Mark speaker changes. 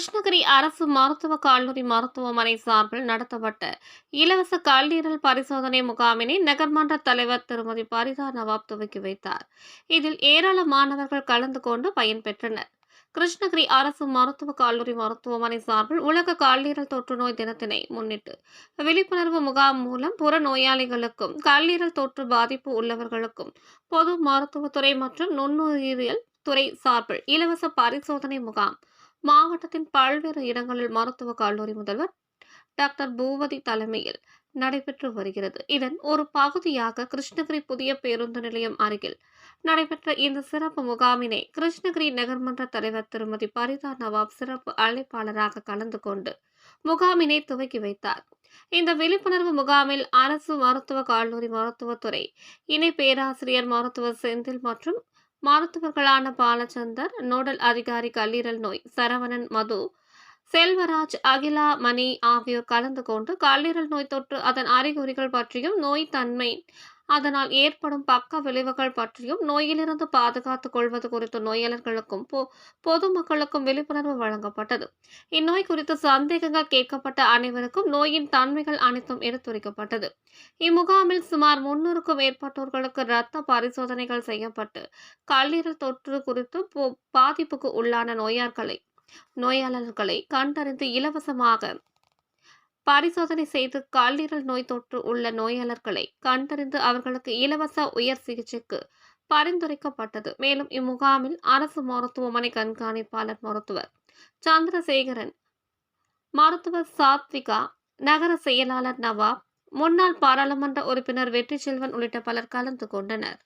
Speaker 1: கிருஷ்ணகிரி அரசு மருத்துவக் கல்லூரி மருத்துவமனை சார்பில் நடத்தப்பட்ட இலவச கல்லீரல் பரிசோதனை முகாமினை நகர்மன்ற தலைவர் திருமதி பரிதா நவாப் துவக்கி வைத்தார். இதில் ஏராளமானவர்கள் கலந்து கொண்டு பயன்பெற்றனர். கிருஷ்ணகிரி அரசு மருத்துவக் கல்லூரி மருத்துவமனை சார்பில் உலக கல்லீரல் தொற்று நோய் தினத்தினை முன்னிட்டு விழிப்புணர்வு முகாம் மூலம் புற நோயாளிகளுக்கும் கல்லீரல் தொற்று பாதிப்பு உள்ளவர்களுக்கும் பொது மருத்துவத்துறை மற்றும் நுண்ணுயிரியல் துறை சார்பில் இலவச பரிசோதனை முகாம் மாவட்டத்தின் பல்வேறு இடங்களில் மருத்துவக் கல்லூரி முதல்வர் டாக்டர் பூவதி தலைமையில் நடைபெற்று வருகிறது. இதன் ஒரு பகுதியாக கிருஷ்ணகிரி புதிய பேருந்து நிலையம் அருகில் நடைபெற்ற இந்த சிறப்பு முகாமினை கிருஷ்ணகிரி நகர்மன்ற தலைவர் திருமதி பரிதா நவாப் சிறப்பு அழைப்பாளராக கலந்து கொண்டு முகாமினை துவக்கி வைத்தார். இந்த விழிப்புணர்வு முகாமில் அரசு மருத்துவக் கல்லூரி மருத்துவத்துறை இணை பேராசிரியர் மருத்துவர் செந்தில் மற்றும் மருத்துவர்களான பாலச்சந்தர், நோடல் அதிகாரி கல்லீரல் நோய் சரவணன், மது, செல்வராஜ், அகிலா, மணி ஆகியோர் கலந்து கொண்டு கல்லீரல் நோய் தொற்று, அதன் அறிகுறிகள் பற்றியும், நோய் தன்மை, அதனால் ஏற்படும் பக்க விளைவுகள் பற்றியும், நோயிலிருந்து பாதுகாத்துக் கொள்வது குறித்து நோயாளர்களுக்கும் பொதுமக்களுக்கும் விழிப்புணர்வு வழங்கப்பட்டது. இந்நோய் குறித்து சந்தேகங்கள் கேட்கப்பட்ட அனைவருக்கும் நோயின் தன்மைகள் அனைத்தும் எடுத்துரைக்கப்பட்டது. இம்முகாமில் சுமார் 300க்கும் மேற்பட்டோர்களுக்கு இரத்த பரிசோதனைகள் செய்யப்பட்டு கல்லீரல் தொற்று குறித்து பாதிப்புக்கு உள்ளான நோயாளர்களை கண்டறிந்து இலவசமாக பரிசோதனை செய்து கல்லீரல் நோய் தொற்று உள்ள நோயாளர்களை கண்டறிந்து அவர்களுக்கு இலவச உயர் சிகிச்சைக்கு பரிந்துரைக்கப்பட்டது. மேலும் இம்முகாமில் அரசு மருத்துவமனை கண்காணிப்பாளர் மருத்துவர் சந்திரசேகரன், மருத்துவர் சாத்விகா, நகர செயலாளர் நவாப், முன்னாள் பாராளுமன்ற உறுப்பினர் வெற்றிச்செல்வன் உள்ளிட்ட பலர் கலந்து கொண்டனர்.